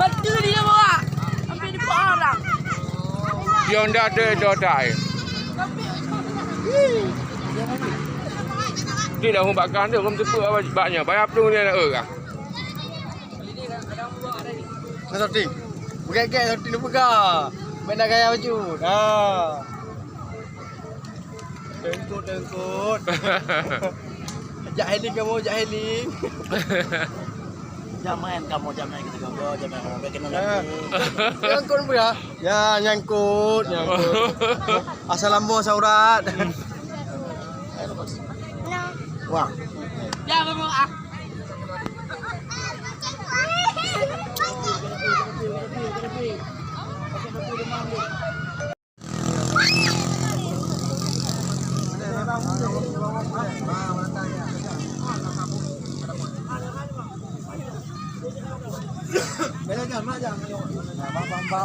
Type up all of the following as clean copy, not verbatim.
Bantu dia bawa. Ambil di orang. Dia ndak ada. Dia dah humbakan dia rum tepu banyak. Bayar tu dia nak orang. Sorti. Bukan-bukan sorti lu buka. Benda gaya baju. Dah. Tengkut. Ajak healing kamu, ajak healing. Jangan kamu kita gagal, jangan kamu bikin Nyangkut buka. Ya, nyangkut. Asal lambung saurat. Wah. Jangan bawa.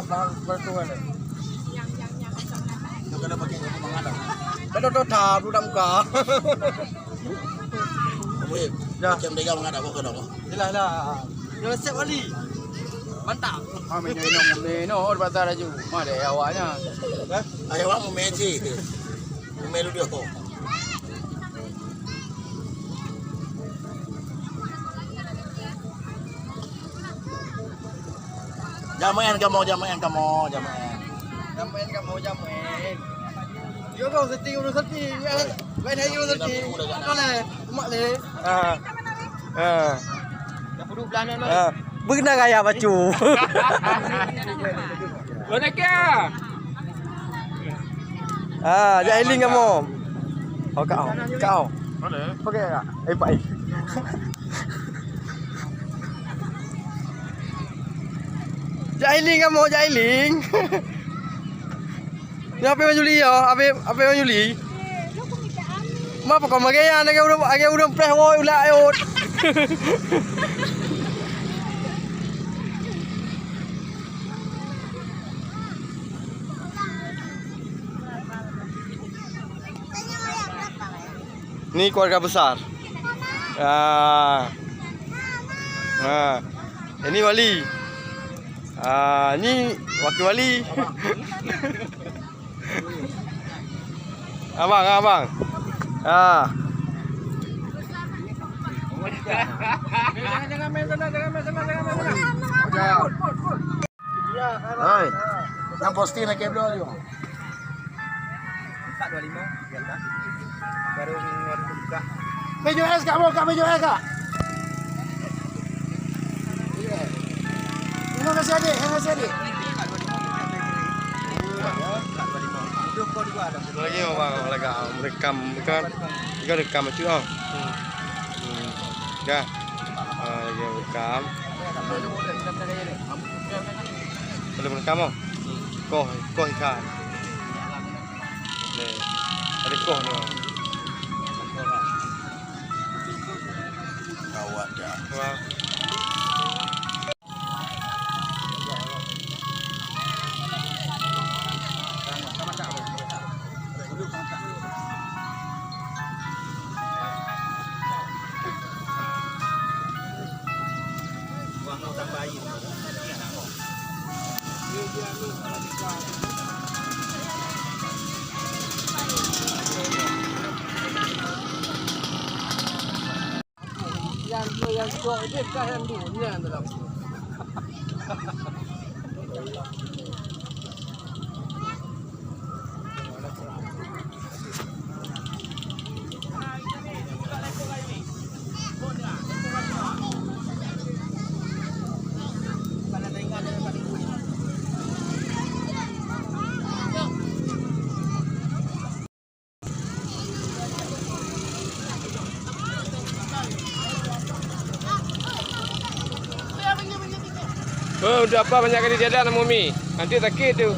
Bang bertuan. Yang kena pakai untuk mengadap. Betul dah, budak muka. Macam dia mengadap kau kena. Jelaslah. Dia siap wali. Mantap. Meno batara ju. Made awaknya. Ayo awak mau meci. Melu dia kau. Jamain kamu. Jamain. Yo kau setting urus setting. Main hari urus setting. Boleh. Mak le. Dah perlu belanja lah. Benda gaya baju. Mana ke? Jailing kamu. Kau. Mana? Okey tak? Baik. Jailing kamu, jailing. Ni apa baju li ya? Apa baju li? Ma apa kau magaya nak udah press woi ulah ayot. Ni keluarga besar. Ini wali. Ini wakil wali. Abang. Jangan main sana. Oi. Yang posting nak kabel dia. 425 ya tak? Baru buka. Baju es kak mau, baju es kak. Terima kasih adik. Lagi orang lagi merekam kan? Juga rekam macam tu. Dah. Lagi rekam. Belum rekam oh. Koh ikan. Ni. Ada koh ni. Kawat dah. Wah. Yang dua dia kan yang dua ni yang dalam. Oh, udah apa banyak kali jalan sama Umi. Nanti sakit tu.